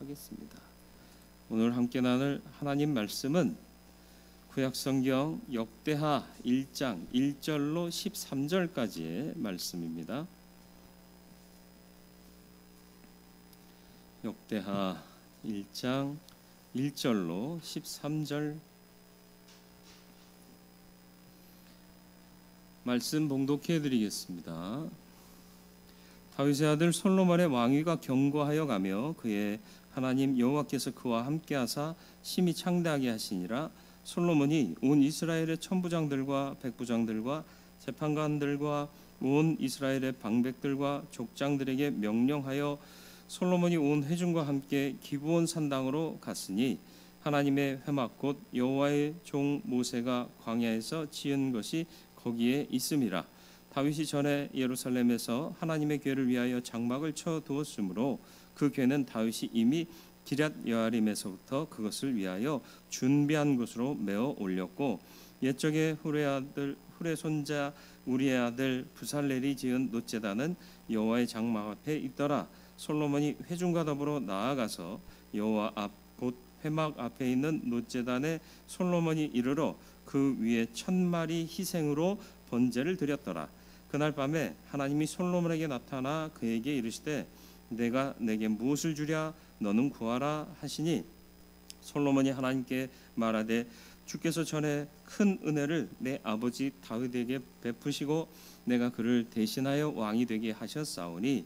하겠습니다. 오늘 함께 나눌 하나님 말씀은 구약성경 역대하 1장 1절로 13절까지의 말씀입니다. 역대하 1장 1절로 13절 말씀 봉독해 드리겠습니다. 다윗의 아들 솔로몬의 왕위가 견고하여 가며 그의 하나님 여호와께서 그와 함께하사 심히 창대하게 하시니라. 솔로몬이 온 이스라엘의 천부장들과 백부장들과 재판관들과 온 이스라엘의 방백들과 족장들에게 명령하여 솔로몬이 온 회중과 함께 기브온 산당으로 갔으니 하나님의 회막 곧 여호와의 종 모세가 광야에서 지은 것이 거기에 있음이라. 다윗이 전에 예루살렘에서 하나님의 궤를 위하여 장막을 쳐 두었으므로 그 궤는 다윗이 이미 기럇 여아림에서부터 그것을 위하여 준비한 곳으로 메어 올렸고, 옛적에 후레 손자 우리의 아들 부살렐이 지은 놋제단은 여호와의 장막 앞에 있더라. 솔로몬이 회중과 더불어 나아가서 여호와 앞 곧 회막 앞에 있는 놋제단에 솔로몬이 이르러 그 위에 1000마리 희생으로 번제를 드렸더라. 그날 밤에 하나님이 솔로몬에게 나타나 그에게 이르시되 내가 내게 무엇을 주랴 너는 구하라 하시니, 솔로몬이 하나님께 말하되 주께서 전에 큰 은혜를 내 아버지 다윗에게 베푸시고 내가 그를 대신하여 왕이 되게 하셨사오니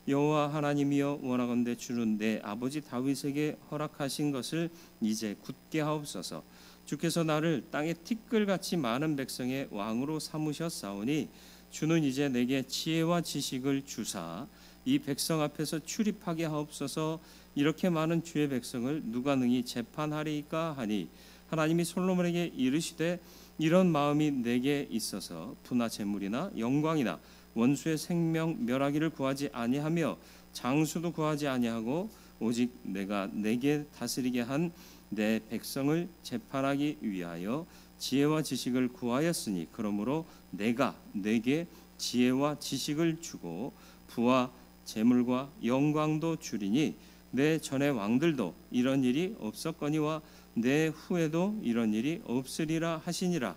여호와 하나님이여 원하건대 주는 내 아버지 다윗에게 허락하신 것을 이제 굳게 하옵소서. 주께서 나를 땅의 티끌같이 많은 백성의 왕으로 삼으셨사오니 주는 이제 내게 지혜와 지식을 주사 이 백성 앞에서 출입하게 하옵소서. 이렇게 많은 주의 백성을 누가 능히 재판하리이까 하니, 하나님이 솔로몬에게 이르시되 이런 마음이 내게 있어서 부나 재물이나 영광이나 원수의 생명 멸하기를 구하지 아니하며 장수도 구하지 아니하고 오직 내가 내게 다스리게 한 내 백성을 재판하기 위하여 지혜와 지식을 구하였으니 그러므로 내가 내게 지혜와 지식을 주고 부와 재물과 영광도 주리니 내 전의 왕들도 이런 일이 없었거니와 내 후에도 이런 일이 없으리라 하시니라.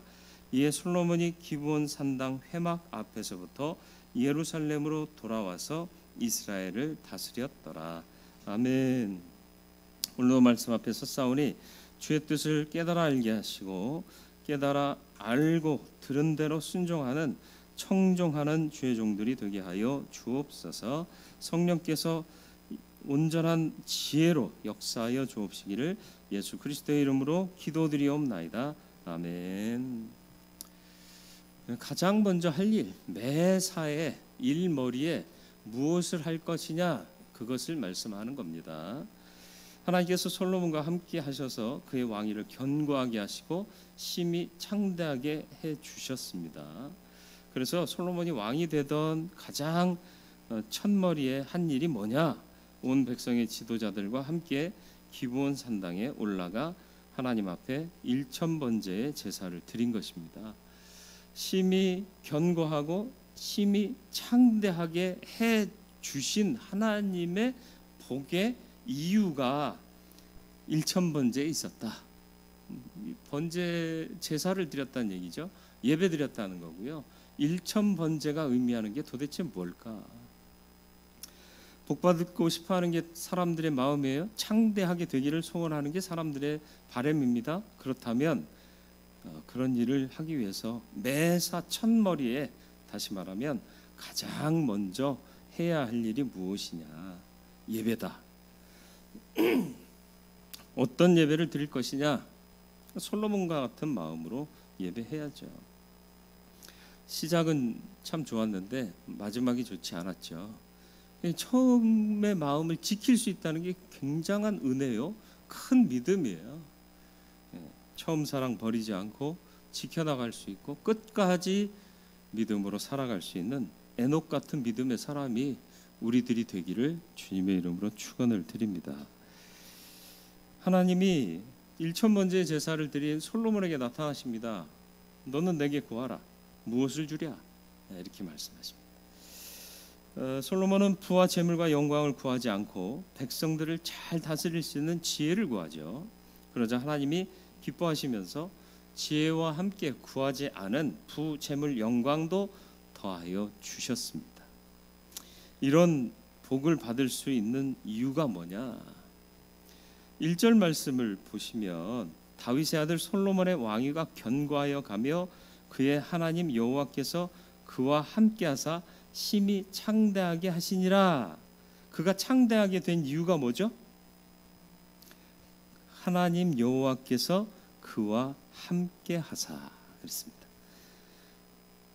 이에 솔로몬이 기브온 산당 회막 앞에서부터 예루살렘으로 돌아와서 이스라엘을 다스렸더라. 아멘. 오늘도 말씀 앞에 섰사오니 주의 뜻을 깨달아 알게 하시고 깨달아 알고 들은 대로 순종하는 청종하는 주의 종들이 되게 하여 주옵소서. 성령께서 온전한 지혜로 역사하여 주옵시기를 예수 그리스도의 이름으로 기도드리옵나이다. 아멘. 가장 먼저 할 일, 매사에 일머리에 무엇을 할 것이냐, 그것을 말씀하는 겁니다. 하나님께서 솔로몬과 함께 하셔서 그의 왕위를 견고하게 하시고 심히 창대하게 해 주셨습니다. 그래서 솔로몬이 왕이 되던 가장 첫머리에 한 일이 뭐냐? 온 백성의 지도자들과 함께 기브온 산당에 올라가 하나님 앞에 1000번제의 제사를 드린 것입니다. 심히 견고하고 심히 창대하게 해 주신 하나님의 복의 이유가 1000번제에 있었다. 번제 제사를 드렸다는 얘기죠. 예배 드렸다는 거고요. 1000번제가 의미하는 게 도대체 뭘까? 복받고 싶어하는 게 사람들의 마음이에요. 창대하게 되기를 소원하는 게 사람들의 바람입니다. 그렇다면 그런 일을 하기 위해서 매사 첫머리에, 다시 말하면 가장 먼저 해야 할 일이 무엇이냐? 예배다. 어떤 예배를 드릴 것이냐? 솔로몬과 같은 마음으로 예배해야죠. 시작은 참 좋았는데 마지막이 좋지 않았죠. 처음의 마음을 지킬 수 있다는 게 굉장한 은혜요, 큰 믿음이에요. 처음 사랑 버리지 않고 지켜나갈 수 있고 끝까지 믿음으로 살아갈 수 있는 에녹 같은 믿음의 사람이 우리들이 되기를 주님의 이름으로 축원을 드립니다. 하나님이 1000번제의 제사를 드린 솔로몬에게 나타나십니다. 너는 내게 구하라. 무엇을 주랴? 이렇게 말씀하십니다. 솔로몬은 부와 재물과 영광을 구하지 않고 백성들을 잘 다스릴 수 있는 지혜를 구하죠. 그러자 하나님이 기뻐하시면서 지혜와 함께 구하지 않은 부, 재물, 영광도 더하여 주셨습니다. 이런 복을 받을 수 있는 이유가 뭐냐? 1절 말씀을 보시면 다윗의 아들 솔로몬의 왕위가 견고하여 가며 그의 하나님 여호와께서 그와 함께하사 심히 창대하게 하시니라. 그가 창대하게 된 이유가 뭐죠? 하나님 여호와께서 그와 함께하사 그랬습니다.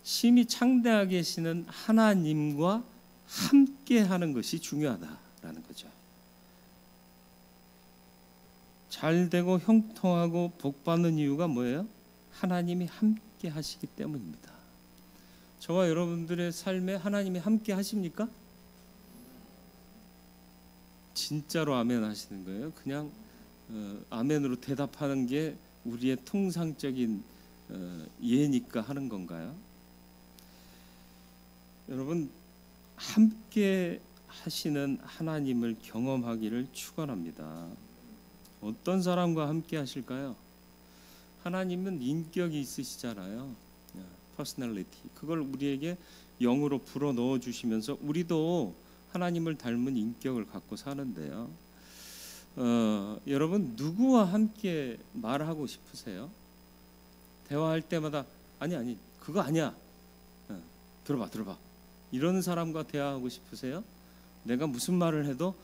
심히 창대하게 하시는 하나님과 함께하는 것이 중요하다라는 거죠. 잘되고 형통하고 복받는 이유가 뭐예요? 하나님이 함께 하시기 때문입니다. 저와 여러분들의 삶에 하나님이 함께 하십니까? 진짜로 아멘 하시는 거예요? 그냥 아멘으로 대답하는 게 우리의 통상적인 예니까 하는 건가요? 여러분, 함께 하시는 하나님을 경험하기를 축원합니다. 어떤 사람과 함께 하실까요? 하나님은 인격이 있으시잖아요. 퍼스널리티. 그걸 우리에게 영으로 불어 넣어 주시면서 우리도 하나님을 닮은 인격을 갖고 사는데요. 여러분, 누구와 함께 말하고 싶으세요? 대화할 때마다 아니 그거 아니야. 들어봐. 이런 사람과 대화하고 싶으세요? 내가 무슨 말을 해도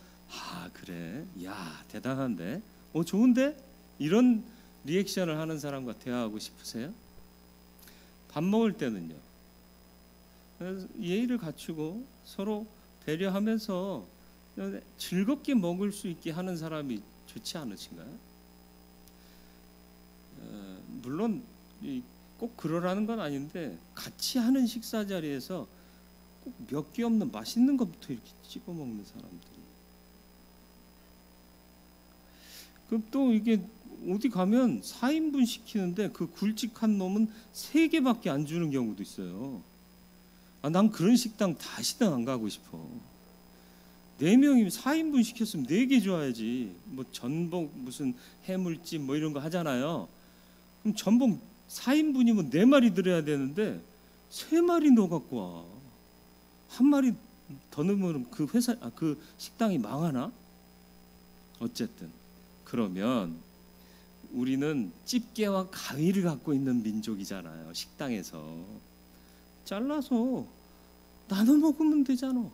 그래, 야 대단한데, 좋은데? 이런 리액션을 하는 사람과 대화하고 싶으세요? 밥 먹을 때는요, 예의를 갖추고 서로 배려하면서 즐겁게 먹을 수 있게 하는 사람이 좋지 않으신가요? 물론 꼭 그러라는 건 아닌데 같이 하는 식사 자리에서 꼭 몇 개 없는 맛있는 것부터 이렇게 씹어 먹는 사람들이, 그럼 또 이게 어디 가면 4인분 시키는데 그 굵직한 놈은 3개밖에 안 주는 경우도 있어요. 난 그런 식당 다시는 안 가고 싶어. 4명이면 4인분 시켰으면 4개 줘야지. 뭐 전복 무슨 해물찜 뭐 이런 거 하잖아요. 그럼 전복 4인분이면 4마리 들어야 되는데 3마리 넣어 갖고 와. 1마리 더 넣으면 그 회사 그 식당이 망하나? 어쨌든 그러면 우리는 집게와 가위를 갖고 있는 민족이잖아요. 식당에서 잘라서 나눠 먹으면 되잖아.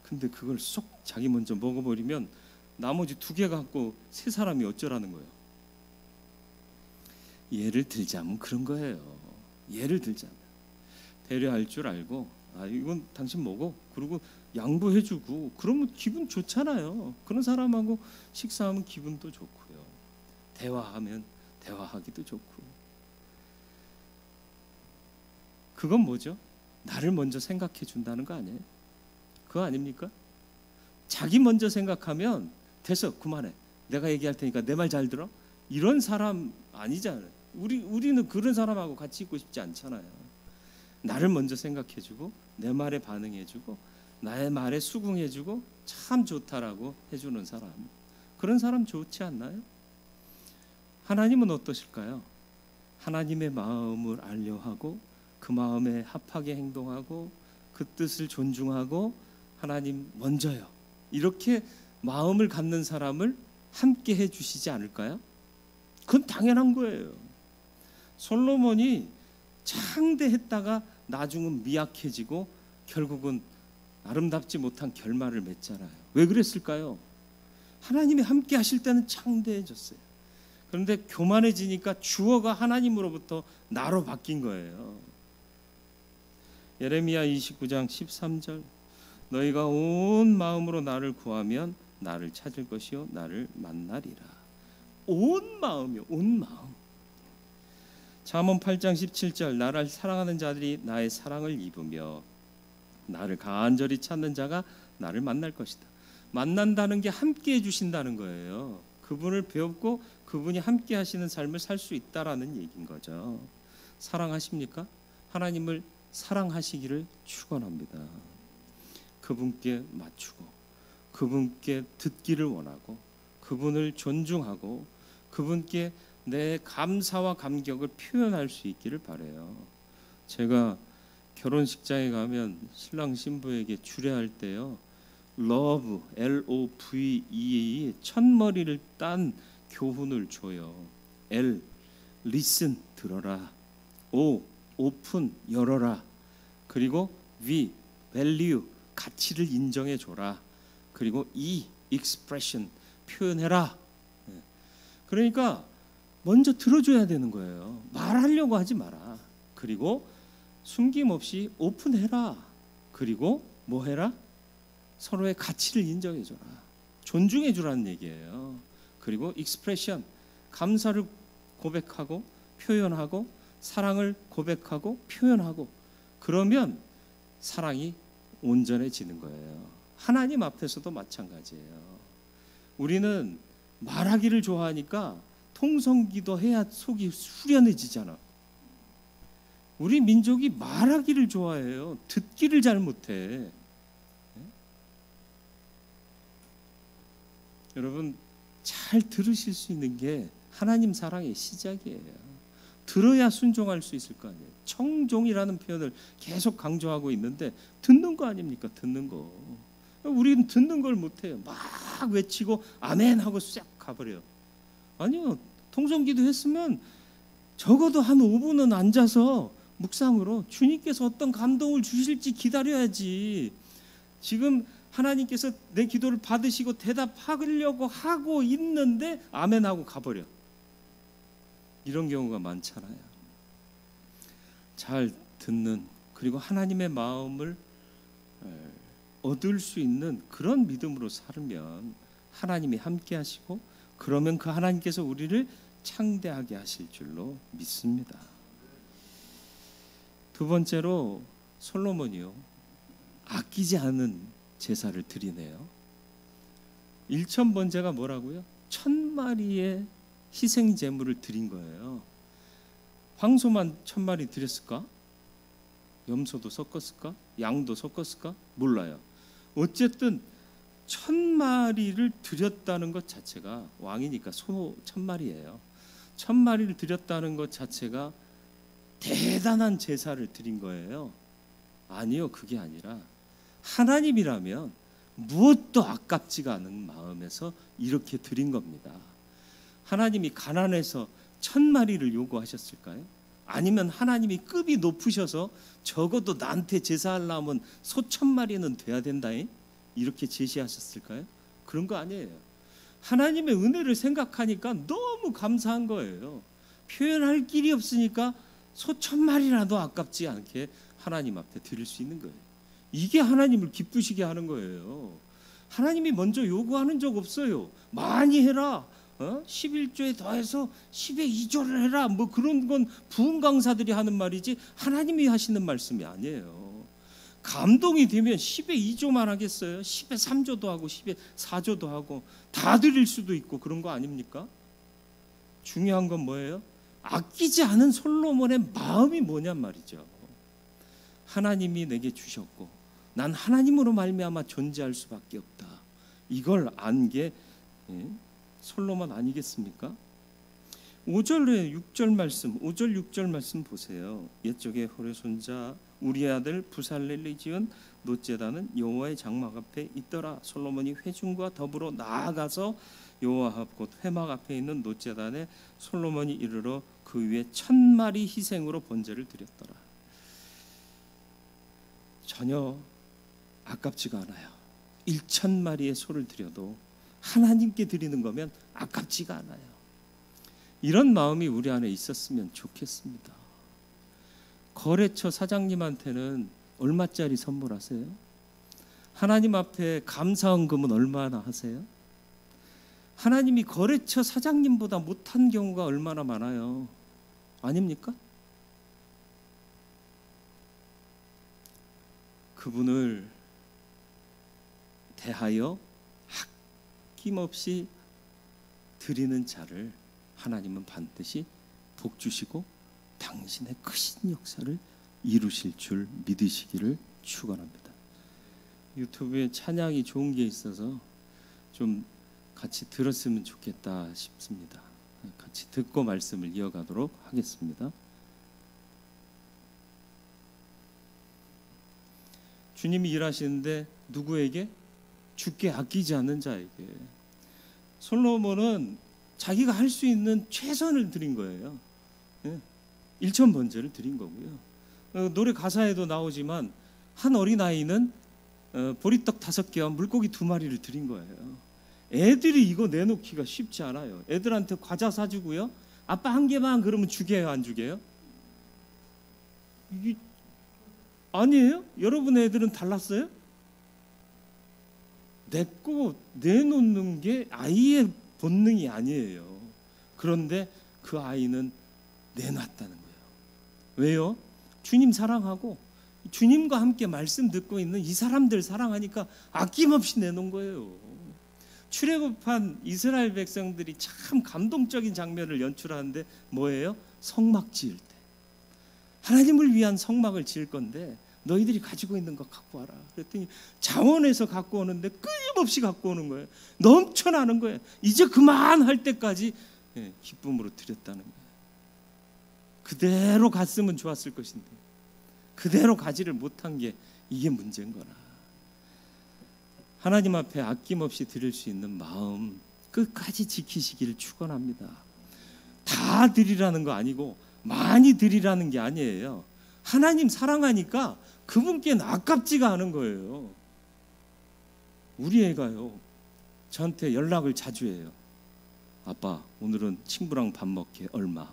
근데 그걸 쏙 자기 먼저 먹어버리면 나머지 2개 갖고 3사람이 어쩌라는 거예요. 예를 들자면 그런 거예요. 예를 들자면 배려할 줄 알고 이건 당신 먹어. 그리고 양보해주고 그러면 기분 좋잖아요. 그런 사람하고 식사하면 기분도 좋고요. 대화하면 대화하기도 좋고. 그건 뭐죠? 나를 먼저 생각해 준다는 거 아니에요? 그거 아닙니까? 자기 먼저 생각하면 됐어, 그만해. 내가 얘기할 테니까 내 말 잘 들어. 이런 사람 아니잖아요. 우리는 그런 사람하고 같이 있고 싶지 않잖아요. 나를 먼저 생각해주고 내 말에 반응해주고 나의 말에 수긍해주고 참 좋다라고 해주는 사람, 그런 사람 좋지 않나요? 하나님은 어떠실까요? 하나님의 마음을 알려 하고 그 마음에 합하게 행동하고 그 뜻을 존중하고 하나님 먼저요, 이렇게 마음을 갖는 사람을 함께 해주시지 않을까요? 그건 당연한 거예요. 솔로몬이 창대했다가 나중은 미약해지고 결국은 아름답지 못한 결말을 맺잖아요. 왜 그랬을까요? 하나님이 함께 하실 때는 창대해졌어요. 그런데 교만해지니까 주어가 하나님으로부터 나로 바뀐 거예요. 예레미야 29장 13절, 너희가 온 마음으로 나를 구하면 나를 찾을 것이요 나를 만나리라. 온 마음이요, 온 마음. 잠언 8장 17절, 나를 사랑하는 자들이 나의 사랑을 입으며 나를 간절히 찾는 자가 나를 만날 것이다. 만난다는 게 함께 해주신다는 거예요. 그분을 배웠고 그분이 함께 하시는 삶을 살 수 있다라는 얘기인 거죠. 사랑하십니까? 하나님을 사랑하시기를 축원합니다. 그분께 맞추고 그분께 듣기를 원하고 그분을 존중하고 그분께 내 감사와 감격을 표현할 수 있기를 바라요. 제가 결혼식장에 가면 신랑 신부에게 주례할 때요, love, L-O-V-E 첫머리를 딴 교훈을 줘요. L, listen, 들어라. O, open, 열어라. 그리고 V, value, 가치를 인정해 줘라. 그리고 E, expression, 표현해라. 그러니까 먼저 들어줘야 되는 거예요. 말하려고 하지 마라. 그리고 숨김없이 오픈해라. 그리고 뭐 해라? 서로의 가치를 인정해 줘라. 존중해 주라는 얘기예요. 그리고 expression, 감사를 고백하고 표현하고 사랑을 고백하고 표현하고, 그러면 사랑이 온전해지는 거예요. 하나님 앞에서도 마찬가지예요. 우리는 말하기를 좋아하니까 통성기도 해야 속이 후련해지잖아. 우리 민족이 말하기를 좋아해요. 듣기를 잘 못해. 여러분, 잘 들으실 수 있는 게 하나님 사랑의 시작이에요. 들어야 순종할 수 있을 거 아니에요. 청종이라는 표현을 계속 강조하고 있는데 듣는 거 아닙니까? 듣는 거. 우리는 듣는 걸 못해요. 막 외치고 아멘 하고 싹 가버려요. 아니요, 통성기도 했으면 적어도 한 5분은 앉아서 묵상으로 주님께서 어떤 감동을 주실지 기다려야지. 지금 하나님께서 내 기도를 받으시고 대답하려고 하고 있는데 아멘 하고 가버려. 이런 경우가 많잖아요. 잘 듣는, 그리고 하나님의 마음을 얻을 수 있는 그런 믿음으로 살면 하나님이 함께 하시고, 그러면 그 하나님께서 우리를 창대하게 하실 줄로 믿습니다. 두 번째로 솔로몬이요, 아끼지 않은 제사를 드리네요. 1,000번제가 뭐라고요? 1,000마리의 희생 제물을 드린 거예요. 황소만 1,000마리 드렸을까? 염소도 섞었을까? 양도 섞었을까? 몰라요. 어쨌든 1,000마리를 드렸다는 것 자체가, 왕이니까 소 1,000마리예요. 1,000마리를 드렸다는 것 자체가 대단한 제사를 드린 거예요. 아니요, 그게 아니라 하나님이라면 무엇도 아깝지가 않은 마음에서 이렇게 드린 겁니다. 하나님이 가난해서 1,000마리를 요구하셨을까요? 아니면 하나님이 급이 높으셔서 적어도 나한테 제사하려면 소 1,000마리는 돼야 된다, 이렇게 제시하셨을까요? 그런 거 아니에요. 하나님의 은혜를 생각하니까 너무 감사한 거예요. 표현할 길이 없으니까 소 1,000마리라도 아깝지 않게 하나님 앞에 드릴 수 있는 거예요. 이게 하나님을 기쁘시게 하는 거예요. 하나님이 먼저 요구하는 적 없어요. 많이 해라. 11조에 더해서 10의 2조를 해라. 뭐 그런 건 부흥 강사들이 하는 말이지 하나님이 하시는 말씀이 아니에요. 감동이 되면 10의 2조만 하겠어요? 10의 3조도 하고 10의 4조도 하고 다 드릴 수도 있고 그런 거 아닙니까? 중요한 건 뭐예요? 아끼지 않은 솔로몬의 마음이 뭐냔 말이죠. 하나님이 내게 주셨고 난 하나님으로 말미암아 존재할 수밖에 없다. 이걸 안 게 솔로몬 아니겠습니까? 5절에 6절 말씀, 5절 6절 말씀 보세요. 옛적에 홀의 손자 우리의 아들 부살렐이 지은 놋제단은 여호와의 장막 앞에 있더라. 솔로몬이 회중과 더불어 나아가서 여호와 앞 곧 회막 앞에 있는 놋제단에 솔로몬이 이르러 그 위에 1,000마리 희생으로 번제를 드렸더라. 전혀 아깝지가 않아요. 1,000마리의 소를 드려도 하나님께 드리는 거면 아깝지가 않아요. 이런 마음이 우리 안에 있었으면 좋겠습니다. 거래처 사장님한테는 얼마짜리 선물하세요? 하나님 앞에 감사헌금은 얼마나 하세요? 하나님이 거래처 사장님보다 못한 경우가 얼마나 많아요. 아닙니까? 그분을 대하여 아낌없이 드리는 자를 하나님은 반드시 복 주시고 당신의 크신 역사를 이루실 줄 믿으시기를 축원합니다. 유튜브에 찬양이 좋은 게 있어서 좀 같이 들었으면 좋겠다 싶습니다. 같이 듣고 말씀을 이어가도록 하겠습니다. 주님이 일하시는데 누구에게? 주께 아끼지 않는 자에게. 솔로몬은 자기가 할 수 있는 최선을 드린 거예요. 1,000번제를 드린 거고요. 노래 가사에도 나오지만 한 어린아이는 보리떡 5개와 물고기 2마리를 드린 거예요. 애들이 이거 내놓기가 쉽지 않아요. 애들한테 과자 사주고요. 아빠 한 개만 그러면 주게요, 안 주게요? 이게 아니에요? 여러분의 애들은 달랐어요? 내거 내놓는 게 아이의 본능이 아니에요. 그런데 그 아이는 내놨다는 거예요. 왜요? 주님 사랑하고 주님과 함께 말씀 듣고 있는 이 사람들 사랑하니까 아낌없이 내놓은 거예요. 출애굽한 이스라엘 백성들이 참 감동적인 장면을 연출하는데 뭐예요? 성막 지을 때 하나님을 위한 성막을 지을 건데 너희들이 가지고 있는 거 갖고 와라. 그랬더니 자원에서 갖고 오는데 끊임없이 갖고 오는 거예요. 넘쳐나는 거예요. 이제 그만할 때까지 기쁨으로 드렸다는 거예요. 그대로 갔으면 좋았을 것인데 그대로 가지를 못한 게 이게 문제인 거라. 하나님 앞에 아낌없이 드릴 수 있는 마음 끝까지 지키시기를 축원합니다. 다 드리라는 거 아니고 많이 드리라는 게 아니에요. 하나님 사랑하니까 그분께는 아깝지가 않은 거예요. 우리 애가요 저한테 연락을 자주 해요. 아빠 오늘은 친구랑 밥 먹게 얼마.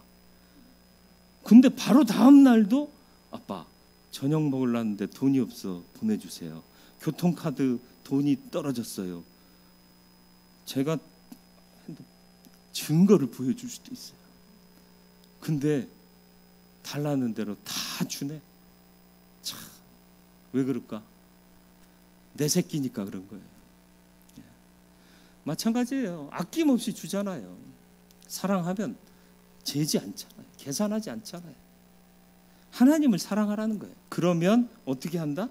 근데 바로 다음 날도 아빠 저녁 먹으려는데 돈이 없어 보내주세요. 교통카드 돈이 떨어졌어요. 제가 증거를 보여줄 수도 있어요. 근데 달라는 대로 다 주네. 참, 왜 그럴까? 내 새끼니까 그런 거예요. 마찬가지예요. 아낌없이 주잖아요. 사랑하면 재지 않잖아요. 계산하지 않잖아요. 하나님을 사랑하라는 거예요. 그러면 어떻게 한다?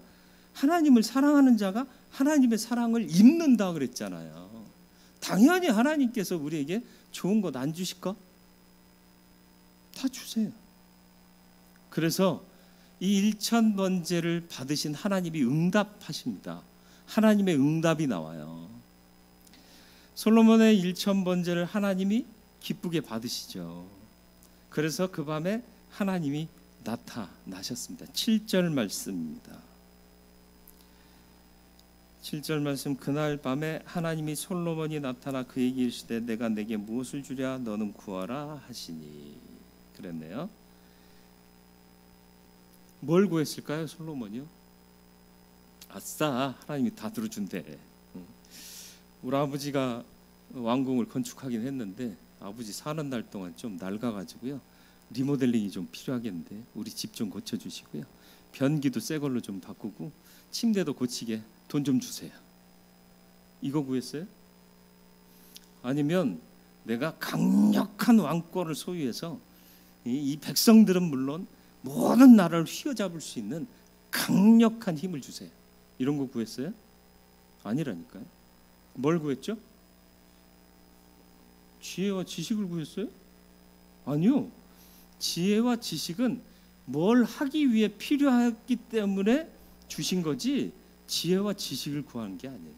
하나님을 사랑하는 자가 하나님의 사랑을 입는다 그랬잖아요. 당연히 하나님께서 우리에게 좋은 것 안 주실까? 다 주세요. 그래서 이 1,000번제를 받으신 하나님이 응답하십니다. 하나님의 응답이 나와요. 솔로몬의 1,000번제를 하나님이 기쁘게 받으시죠. 그래서 그 밤에 하나님이 나타나셨습니다. 7절 말씀입니다. 7절 말씀. 그날 밤에 하나님이 솔로몬이 나타나 그에게 이르시되 내가 내게 무엇을 주랴 너는 구하라 하시니. 그랬네요. 뭘 구했을까요? 솔로몬이요? 아싸 하나님이 다 들어준대. 우리 아버지가 왕궁을 건축하긴 했는데 아버지 사는 날 동안 좀 낡아가지고요 리모델링이 좀 필요하겠는데 우리 집 좀 고쳐주시고요 변기도 새 걸로 좀 바꾸고 침대도 고치게 돈 좀 주세요. 이거 구했어요? 아니면 내가 강력한 왕권을 소유해서 이 백성들은 물론 모든 나라를 휘어잡을 수 있는 강력한 힘을 주세요. 이런 거 구했어요? 아니라니까요. 뭘 구했죠? 지혜와 지식을 구했어요? 아니요. 지혜와 지식은 뭘 하기 위해 필요하기 때문에 주신 거지 지혜와 지식을 구하는 게 아니에요.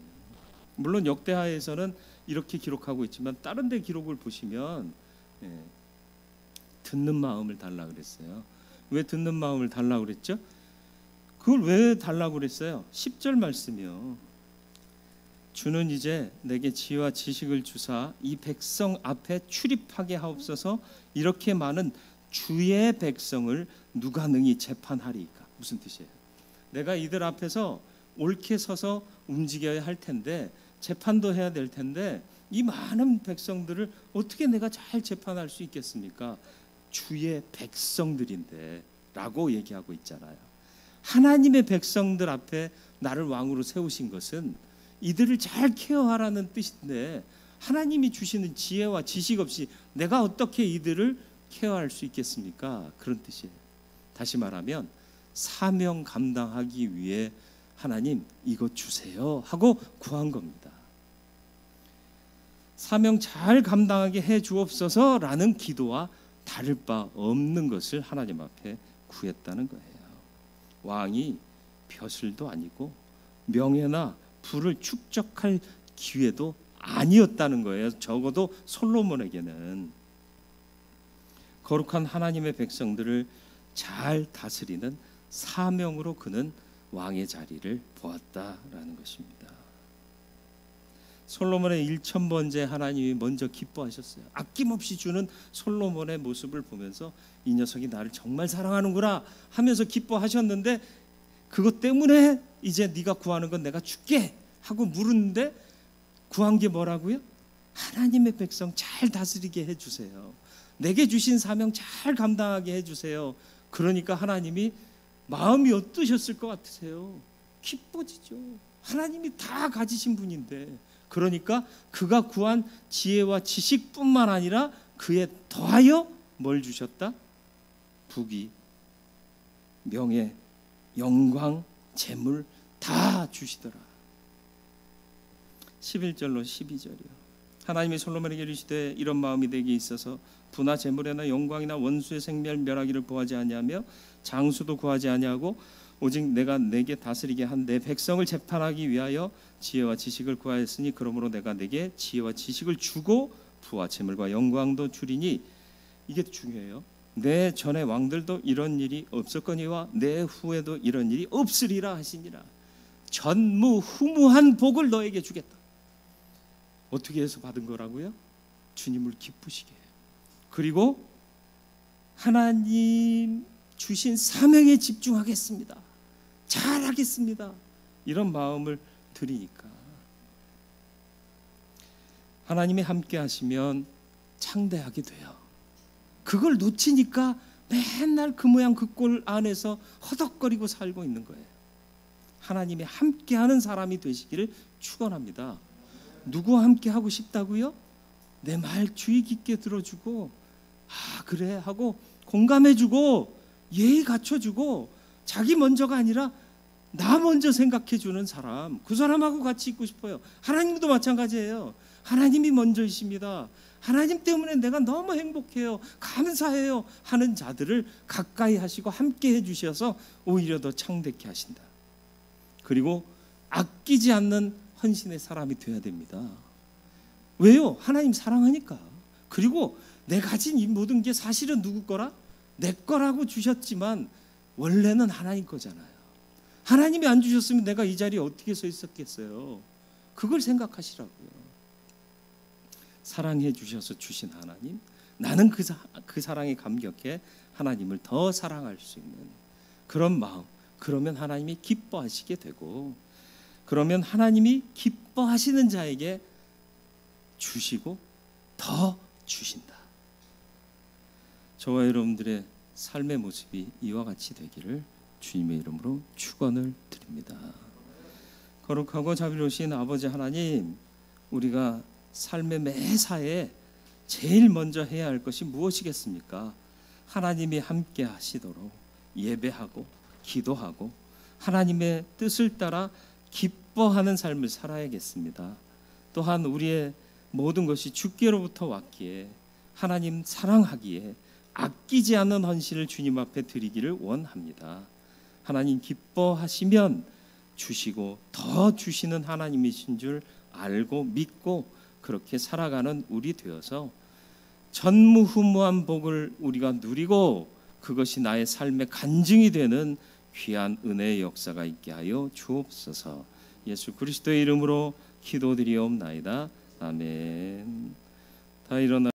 물론 역대하에서는 이렇게 기록하고 있지만 다른 데 기록을 보시면 듣는 마음을 달라 그랬어요. 왜 듣는 마음을 달라 그랬죠? 그걸 왜 달라고 그랬어요? 10절 말씀이요. 주는 이제 내게 지혜와 지식을 주사 이 백성 앞에 출입하게 하옵소서. 이렇게 많은 주의 백성을 누가 능히 재판하리까? 무슨 뜻이에요? 내가 이들 앞에서 옳게 서서 움직여야 할 텐데 재판도 해야 될 텐데 이 많은 백성들을 어떻게 내가 잘 재판할 수 있겠습니까? 주의 백성들인데 라고 얘기하고 있잖아요. 하나님의 백성들 앞에 나를 왕으로 세우신 것은 이들을 잘 케어하라는 뜻인데 하나님이 주시는 지혜와 지식 없이 내가 어떻게 이들을 케어할 수 있겠습니까? 그런 뜻이에요. 다시 말하면 사명 감당하기 위해 하나님 이것 주세요 하고 구한 겁니다. 사명 잘 감당하게 해 주옵소서라는 기도와 다를 바 없는 것을 하나님 앞에 구했다는 거예요. 왕이 벼슬도 아니고 명예나 부를 축적할 기회도 아니었다는 거예요. 적어도 솔로몬에게는. 거룩한 하나님의 백성들을 잘 다스리는 사명으로 그는 왕의 자리를 보았다라는 것입니다. 솔로몬의 1000번째 하나님이 먼저 기뻐하셨어요. 아낌없이 주는 솔로몬의 모습을 보면서 이 녀석이 나를 정말 사랑하는구나 하면서 기뻐하셨는데, 그것 때문에 이제 네가 구하는 건 내가 줄게 하고 물었는데 구한 게 뭐라고요? 하나님의 백성 잘 다스리게 해주세요. 내게 주신 사명 잘 감당하게 해주세요. 그러니까 하나님이 마음이 어떠셨을 것 같으세요? 기뻐지죠. 하나님이 다 가지신 분인데. 그러니까 그가 구한 지혜와 지식뿐만 아니라 그에 더하여 뭘 주셨다? 부귀, 명예, 영광, 재물 다 주시더라. 11절로 12절이요. 하나님이 솔로몬에게 이르시되 이런 마음이 내게 있어서 부나 재물이나 영광이나 원수의 생멸 멸하기를 구하지 아니하며 장수도 구하지 아니하고 오직 내가 내게 다스리게 한 내 백성을 재판하기 위하여 지혜와 지식을 구하였으니 그러므로 내가 내게 지혜와 지식을 주고 부와 재물과 영광도 주리니. 이게 중요해요. 내 전에 왕들도 이런 일이 없었거니와 내 후에도 이런 일이 없으리라 하시니라. 전무후무한 복을 너에게 주겠다. 어떻게 해서 받은 거라고요? 주님을 기쁘시게 해요. 그리고 하나님 주신 사명에 집중하겠습니다. 잘하겠습니다. 이런 마음을 드리니까. 하나님이 함께 하시면 창대하게 돼요. 그걸 놓치니까 맨날 그 모양 그 꼴 안에서 허덕거리고 살고 있는 거예요. 하나님이 함께하는 사람이 되시기를 축원합니다. 누구와 함께 하고 싶다고요? 내 말 주의 깊게 들어주고 아 그래 하고 공감해주고 예의 갖춰주고 자기 먼저가 아니라 나 먼저 생각해주는 사람, 그 사람하고 같이 있고 싶어요. 하나님도 마찬가지예요. 하나님이 먼저이십니다. 하나님 때문에 내가 너무 행복해요, 감사해요 하는 자들을 가까이 하시고 함께 해주셔서 오히려 더 창대케 하신다. 그리고 아끼지 않는 헌신의 사람이 되어야 됩니다. 왜요? 하나님 사랑하니까. 그리고 내가 가진 이 모든 게 사실은 누구 거라? 내 거라고 주셨지만 원래는 하나님 거잖아요. 하나님이 안 주셨으면 내가 이 자리에 어떻게 서 있었겠어요? 그걸 생각하시라고요. 사랑해 주셔서 주신 하나님, 나는 그 사랑에 감격해 하나님을 더 사랑할 수 있는 그런 마음. 그러면 하나님이 기뻐하시게 되고, 그러면 하나님이 기뻐하시는 자에게 주시고 더 주신다. 저와 여러분들의 삶의 모습이 이와 같이 되기를 주님의 이름으로 축원을 드립니다. 거룩하고 자비로우신 아버지 하나님, 우리가 삶의 매사에 제일 먼저 해야 할 것이 무엇이겠습니까? 하나님이 함께 하시도록 예배하고 기도하고 하나님의 뜻을 따라 기뻐하는 삶을 살아야겠습니다. 또한 우리의 모든 것이 주께로부터 왔기에 하나님 사랑하기에 아끼지 않는 헌신을 주님 앞에 드리기를 원합니다. 하나님 기뻐하시면 주시고 더 주시는 하나님이신 줄 알고 믿고 그렇게 살아가는 우리 되어서 전무후무한 복을 우리가 누리고 그것이 나의 삶의 간증이 되는 귀한 은혜의 역사가 있게 하여 주옵소서. 예수 그리스도의 이름으로 기도드리옵나이다. 아멘. 다 일어나